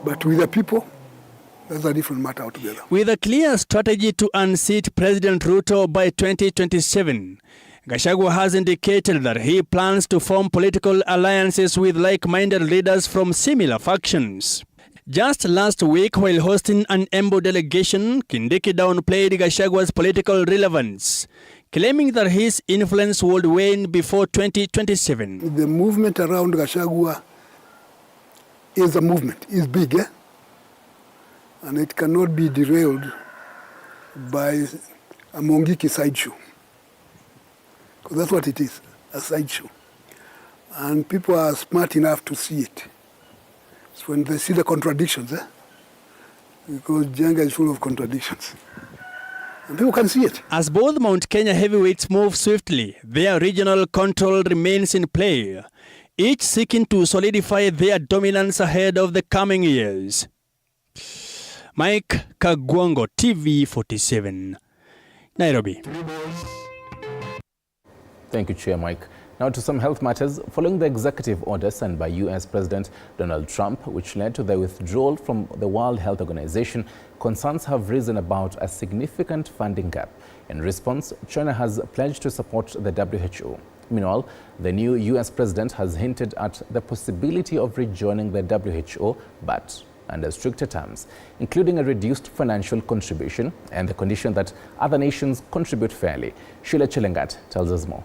But with the people, that's a different matter altogether. With a clear strategy to unseat President Ruto by 2027, Gachagua has indicated that he plans to form political alliances with like-minded leaders from similar factions. Just last week, while hosting an Embu delegation, Kindiki downplayed Gachagua's political relevance, claiming that his influence would wane before 2027. The movement around Gachagua is a movement, is big, eh? And it cannot be derailed by a Mungiki sideshow. Because that's what it is, a sideshow. And people are smart enough to see it. It's when they see the contradictions, eh? Because Jenga is full of contradictions. And people can see it. As both Mount Kenya heavyweights move swiftly, their regional control remains in play, each seeking to solidify their dominance ahead of the coming years. Mike Kagwango, TV47, Nairobi. Thank you, Chair Mike. Now to some health matters. Following the executive order signed by US President Donald Trump, which led to the withdrawal from the World Health Organization, concerns have risen about a significant funding gap. In response, China has pledged to support the WHO. Meanwhile, the new US president has hinted at the possibility of rejoining the WHO, but under stricter terms, including a reduced financial contribution and the condition that other nations contribute fairly. Sheila Chelengat tells us more.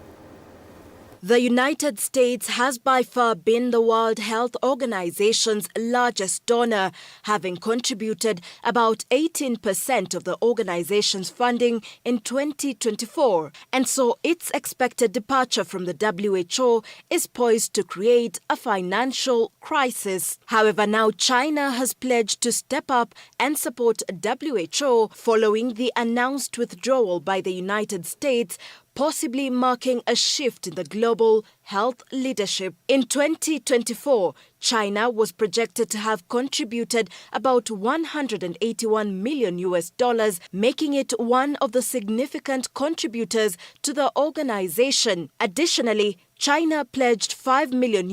The United States has by far been the World Health Organization's largest donor, having contributed about 18% of the organization's funding in 2024. And so its expected departure from the WHO is poised to create a financial crisis. However, now China has pledged to step up and support WHO following the announced withdrawal by the United States, possibly marking a shift in the global health leadership. In 2024, China was projected to have contributed about $181 million, making it one of the significant contributors to the organization. Additionally, China pledged $5 million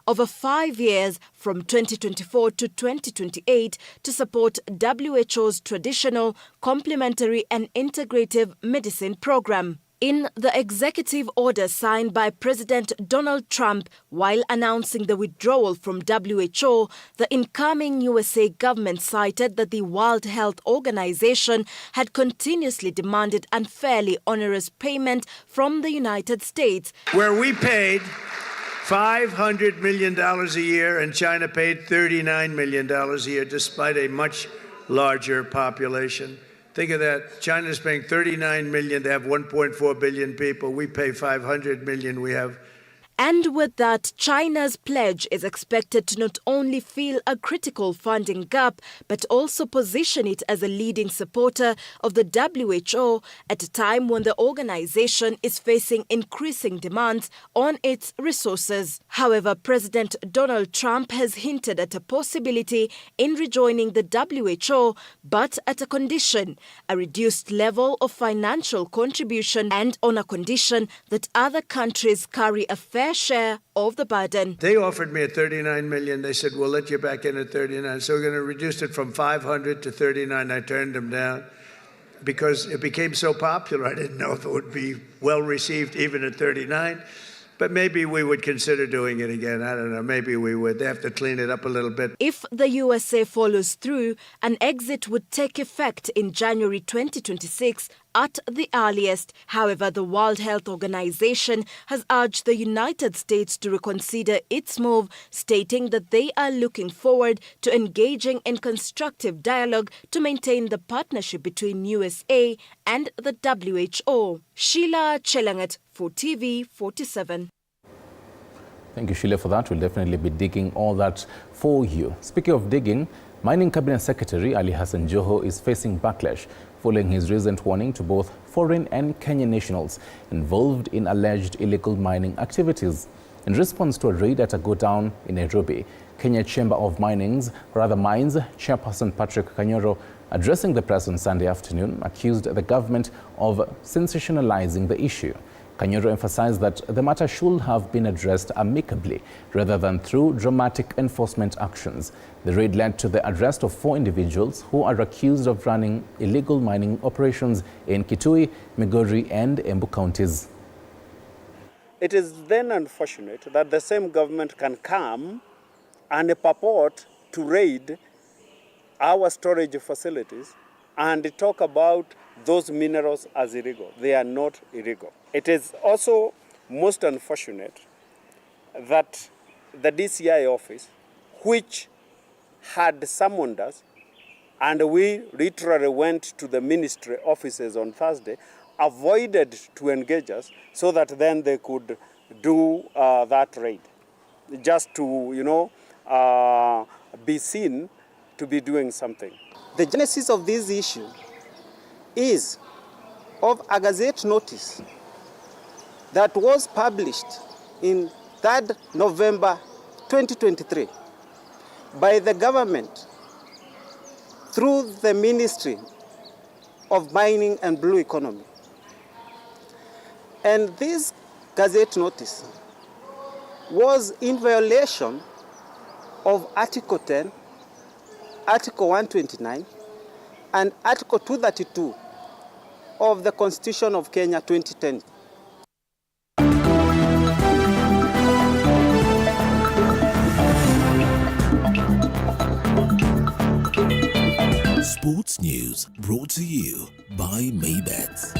over 5 years from 2024 to 2028 to support WHO's traditional, complementary and integrative medicine program. In the executive order signed by President Donald Trump while announcing the withdrawal from WHO, the incoming USA government cited that the World Health Organization had continuously demanded unfairly onerous payment from the United States. Where we paid $500 million a year and China paid $39 million a year despite a much larger population. Think of that. China's paying $39 million to have 1.4 billion people. We pay $500 million. We have. And with that, China's pledge is expected to not only fill a critical funding gap, but also position it as a leading supporter of the WHO at a time when the organization is facing increasing demands on its resources. However, President Donald Trump has hinted at a possibility in rejoining the WHO, but at a condition, a reduced level of financial contribution and on a condition that other countries carry a fair share of the burden. They offered me at $39 million. They said, we'll let you back in at 39. So we're going to reduce it from 500 to 39. I turned them down because it became so popular. I didn't know if it would be well received even at 39. But maybe we would consider doing it again. I don't know. Maybe we would. They have to clean it up a little bit. If the USA follows through, an exit would take effect in January 2026 at the earliest. However, the World Health Organization has urged the United States to reconsider its move, stating that they are looking forward to engaging in constructive dialogue to maintain the partnership between USA and the WHO. Sheila Chelangat for TV47. Thank you, Sheila, for that. We'll definitely be digging all that for you. Speaking of digging, Mining Cabinet Secretary Ali Hassan Joho is facing backlash following his recent warning to both foreign and Kenyan nationals involved in alleged illegal mining activities. In response to a raid at a go-down in Nairobi, Kenya Chamber of Mines Chairperson Patrick Kanyoro, addressing the press on Sunday afternoon, accused the government of sensationalizing the issue. Kanyoro emphasized that the matter should have been addressed amicably rather than through dramatic enforcement actions. The raid led to the arrest of 4 individuals who are accused of running illegal mining operations in Kitui, Migori and Embu counties. It is then unfortunate that the same government can come and purport to raid our storage facilities and talk about those minerals as illegal. They are not illegal. It is also most unfortunate that the DCI office, which had summoned us, and we literally went to the ministry offices on Thursday, avoided to engage us so that then they could do that raid, just to, be seen to be doing something. The genesis of this issue is of a Gazette notice that was published in 3rd November 2023 by the government through the Ministry of Mining and Blue Economy. And this Gazette notice was in violation of Article 10, Article 129, and Article 232 of the Constitution of Kenya 2010. Sports News brought to you by Maybets.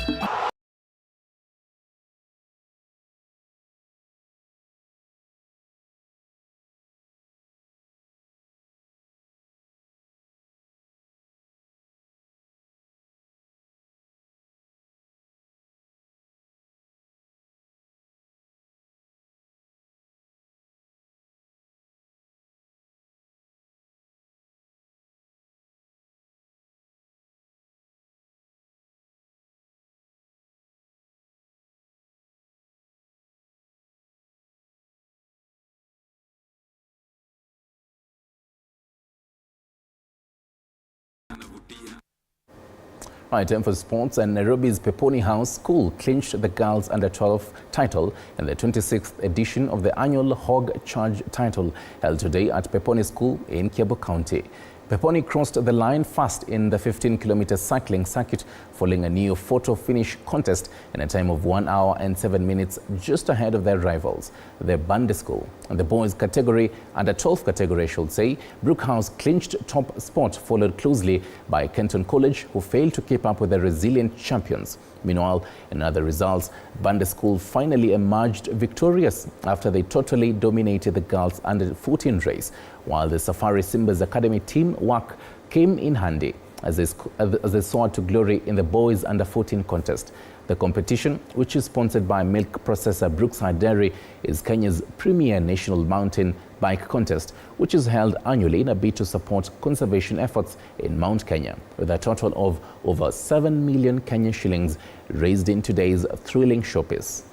Right, time for sports, and Nairobi's Peponi House School clinched the girls under-12 title in the 26th edition of the annual Hog Charge title held today at Peponi School in Kiambu County. Peponi crossed the line first in the 15-kilometer cycling circuit following a new photo finish contest in a time of 1 hour and 7 minutes, just ahead of their rivals, the BAMBA School. In the boys category, under 12 category, I should say, Brookhouse clinched top spot, followed closely by Kenton College, who failed to keep up with the resilient champions. Meanwhile, in other results, BAMBA School finally emerged victorious after they totally dominated the girls under 14 race, while the Safari Simbas Academy team work came in handy as they soared to glory in the boys under 14 contest. The competition, which is sponsored by milk processor Brookside Dairy, is Kenya's premier national mountain bike contest, which is held annually in a bid to support conservation efforts in Mount Kenya, with a total of over 7 million Kenyan shillings raised in today's thrilling showpiece.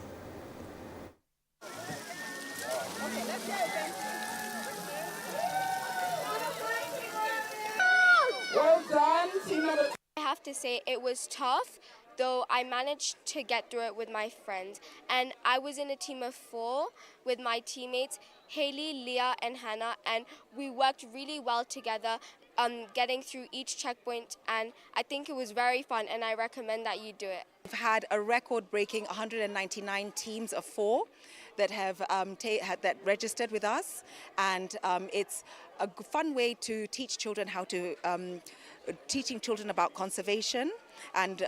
I have to say it was tough, though I managed to get through it with my friends. And I was in a team of 4 with my teammates, Haley, Leah, and Hannah, and we worked really well together, getting through each checkpoint, and I think it was very fun, and I recommend that you do it. We've had a record-breaking 199 teams of 4 that have that registered with us, and it's a fun way to teach children how to teaching children about conservation, and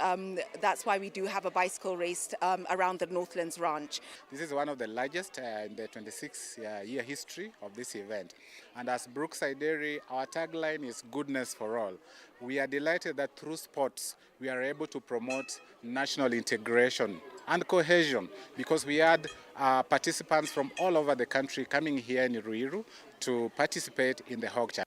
that's why we do have a bicycle race around the Northlands Ranch. This is one of the largest in the 26-year history of this event. And as Brookside Dairy, our tagline is goodness for all. We are delighted that through sports, we are able to promote national integration and cohesion, because we had participants from all over the country coming here in Ruiru to participate in the Hog Charge.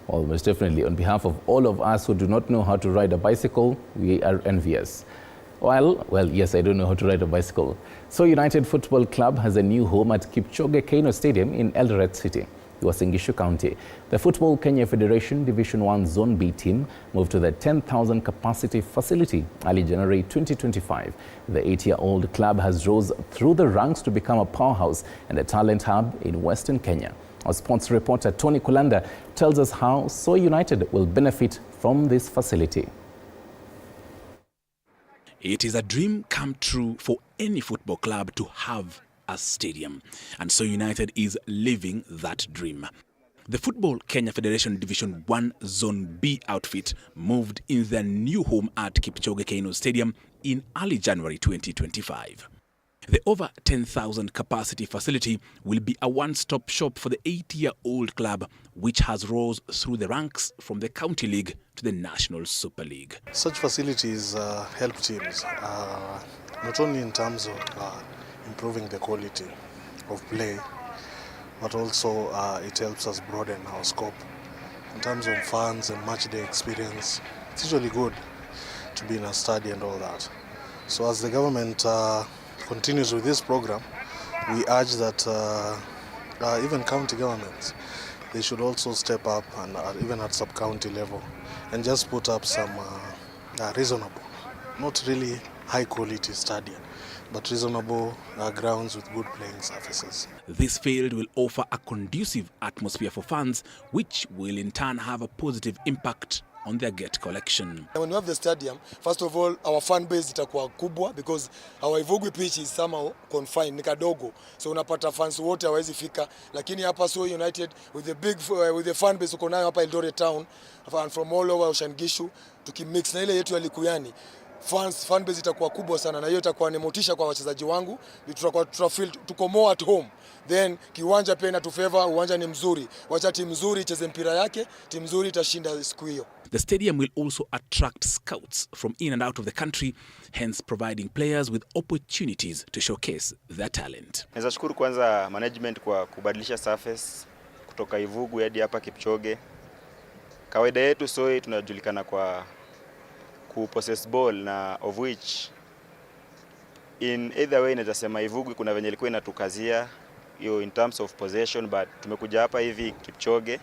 Well, most definitely, on behalf of all of us who do not know how to ride a bicycle, we are envious. Well, yes, I don't know how to ride a bicycle. So United Football Club has a new home at Kipchoge Keino Stadium in Eldoret City, Uasin Gishu County. The Football Kenya Federation Division 1 Zone B team moved to the 10,000 capacity facility early January 2025. The 8-year-old club has rose through the ranks to become a powerhouse and a talent hub in Western Kenya. Our sports reporter Tony Kulanda tells us how Soy United will benefit from this facility. It is a dream come true for any football club to have a stadium, and Soy United is living that dream. The Football Kenya Federation Division 1 Zone B outfit moved in their new home at Kipchoge Keino Stadium in early January 2025. The over 10,000 capacity facility will be a one-stop shop for the 8-year-old club, which has rose through the ranks from the County League to the National Super League. Such facilities help teams, not only in terms of improving the quality of play, but also it helps us broaden our scope. In terms of fans and match day experience, it's usually good to be in a stadium and all that. So as the government continues with this program, we urge that even county governments, they should also step up, and even at sub-county level, and just put up some reasonable, not really high-quality stadium, but reasonable grounds with good playing surfaces. This field will offer a conducive atmosphere for fans, which will in turn have a positive impact on their gate collection. When we have the stadium, first of all, our fan base itakuwa kubwa, because our Ivugwi pitch is somehow confined, ni kadogo. So unapata fans wote hawezi fika, lakini hapa Soy United with the fan base uko nayo hapa Eldoret town, and from all over Uasin Gishu, tukimix na ile yetu ya Likuyani, fan base itakuwa kubwa sana, na hiyo itakuwa ni motisha kwa wachezaji wangu. Tutakuwa feel tuko more at home. Then kiwanja pia ina tufavor, uwanja ni mzuri. Wacha timu nzuri icheze mpira yake, timu nzuri itashinda siku hiyo. The stadium will also attract scouts from in and out of the country, hence providing players with opportunities to showcase their talent. Naweza shukuru kwanza management kwa kubadilisha surface kutoka Ivugwi hadi hapa Kipchoge. Kawaida yetu Soy tunajulikana kwa possess ball, na of which in either way naweza sema Ivugwi kuna venye ilikuwa inatukazia hiyo in terms of possession, but tumekuja hapa hivi Kipchoge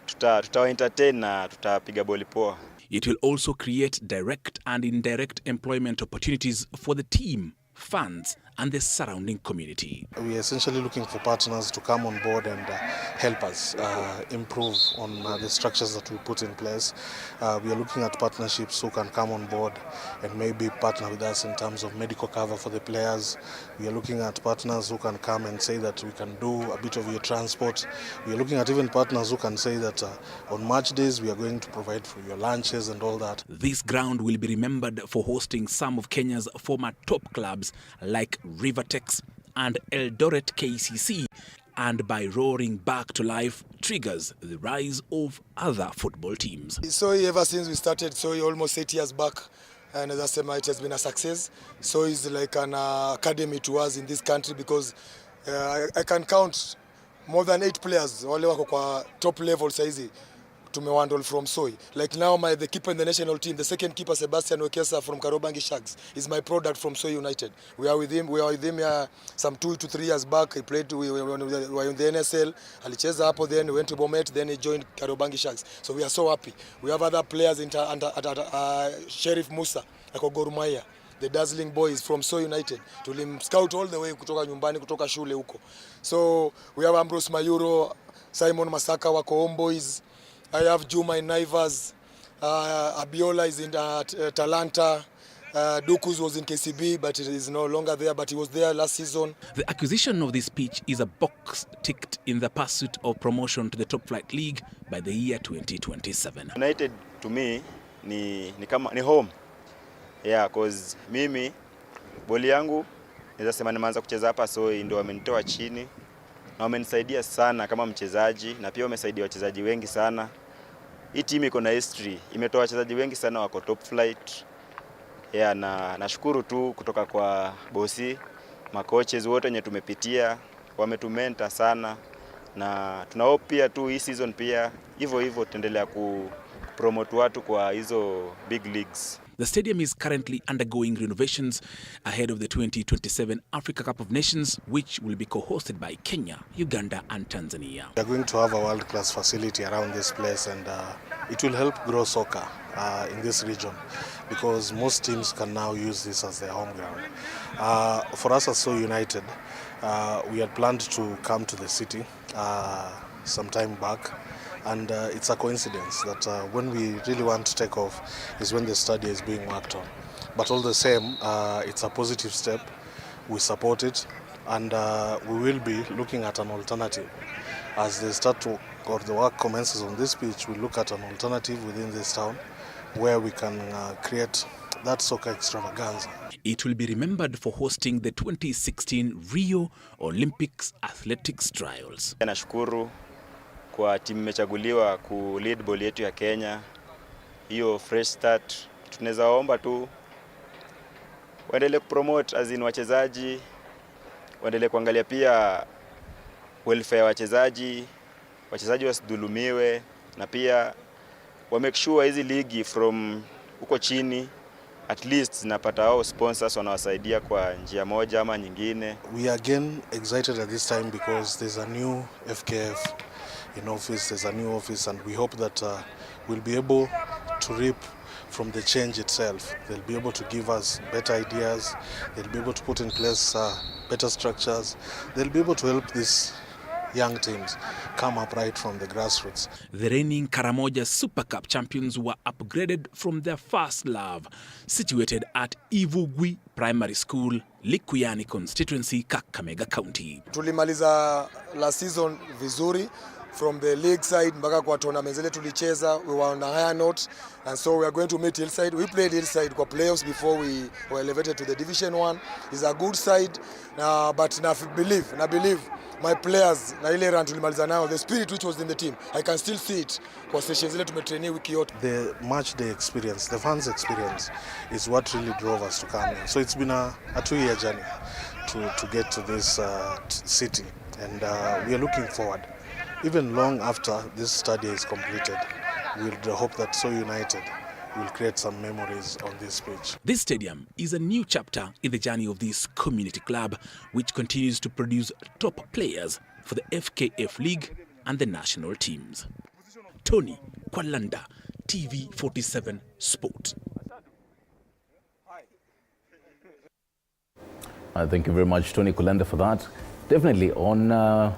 tuta entertain na tutapiga boli poa. It will also create direct and indirect employment opportunities for the team, fans and the surrounding community. We are essentially looking for partners to come on board and help us improve on the structures that we put in place. We are looking at partnerships who can come on board and maybe partner with us in terms of medical cover for the players. We are looking at partners who can come and say that we can do a bit of your transport. We are looking at even partners who can say that on match days we are going to provide for your lunches and all that. This ground will be remembered for hosting some of Kenya's former top clubs like Rivertex and Eldoret KCC, and by roaring back to life triggers the rise of other football teams. Soy, ever since we started Soy almost 8 years back, and as I said, it has been a success. Soy is like an academy to us in this country, because I can count more than 8 players wale wako kwa top level saizi tumewandle from Soy. Like now the keeper in the national team, the second keeper Sebastian Wekesa from Kariobangi Sharks is my product from Soy United. We are with him some 2 to 3 years back. He played we were in the NSL, alicheza hapo, then he went to Bomet, then he joined Kariobangi Sharks. So we are so happy. We have other players Sheriff Musa like Gor Mahia. The dazzling boys from Soy United. Tulim scout all the way kutoka nyumbani, kutoka shule huko. So we have Ambrose Mayuro, Simon Masaka wako Homeboys. I have Juma in Naivas, Abiola is in Talanta, Dukus was in KCB, but it is no longer there, but he was there last season. The acquisition of this pitch is a box ticked in the pursuit of promotion to the top flight league by the year 2027. United to me ni home. Yeah, cause mimi boli yangu naweza sema nimeanza kucheza hapa, so ndio wamenitoa chini na wamenisaidia sana kama mchezaji, na pia wamesaidia wachezaji wengi sana. Hii timu iko na history, imetoa wachezaji wengi sana wako top flight. Yeah, na nashukuru tu kutoka kwa bosi, makoches wote wenye tumepitia, wametumenta sana, na tunahope pia tu hii season pia hivyo tuendelea kupromote watu kwa hizo big leagues. The stadium is currently undergoing renovations ahead of the 2027 Africa Cup of Nations, which will be co-hosted by Kenya, Uganda and Tanzania. We are going to have a world-class facility around this place, and it will help grow soccer in this region, because most teams can now use this as their home ground. For us as So United, we had planned to come to the city some time back, and it's a coincidence that when we really want to take off is when the study is being worked on. But all the same, it's a positive step. We support it, and we will be looking at an alternative. As they start to, or the work commences on this pitch, we look at an alternative within this town where we can create that soccer extravaganza. It will be remembered for hosting the 2016 Rio Olympics athletics trials. Nashukuru kwa timu imechaguliwa ku lead ball yetu ya Kenya. Hiyo fresh start, tunaweza omba tu waendelee kupromote azin wachezaji, waendelee kuangalia pia welfare ya wachezaji wasidhulumiwe, na pia wa make sure hizi ligi from uko chini at least zinapata hao sponsors wanawasaidia kwa njia moja ama nyingine. We are again excited at this time because there's a new FKF in office, there's a new office, and we hope that we'll be able to reap from the change itself. They'll be able to give us better ideas, they'll be able to put in place better structures, they'll be able to help these young teams come up right from the grassroots. The reigning Karamoja Super Cup champions were upgraded from their first love, situated at Ivugwi Primary School, Likuyani constituency, Kakamega County. Tulimaliza last season vizuri. From the league side mpaka kwa tournament zile tulicheza, we were on a higher note, and so we are going to meet Hillside. We played Hillside kwa playoffs before we were elevated to the Division 1. It's a good side, but I believe my players na ile run tulimaliza nayo, the spirit which was in the team, I can still see it kwa sessions zile tumetrain wiki yote. The match day experience, the fans experience is what really drove us to come here. So it's been a 2-year journey to get to this city, and we are looking forward. Even long after this study is completed, we'll hope that So United will create some memories on this pitch. This stadium is a new chapter in the journey of this community club, which continues to produce top players for the FKF League and the national teams. Tony Kwalanda, TV47 Sport. Thank you very much, Tony Kwalanda, for that. Definitely on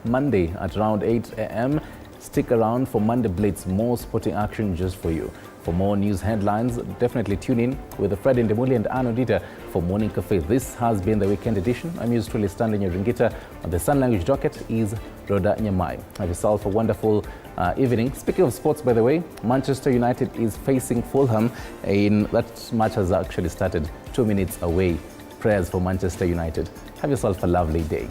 Monday at around 8 a.m. Stick around for Monday Blitz, more sporting action just for you. For more news headlines, definitely tune in with Fred Ndemuli and Arno Dita for Morning Cafe. This has been the weekend edition. I'm yours truly, Stanley Nyringita. On the Sun Language docket is Rhoda Nyamai. Have yourself a wonderful evening. Speaking of sports, by the way, Manchester United is facing Fulham. That match has actually started 2 minutes away. Prayers for Manchester United. Have yourself a lovely day.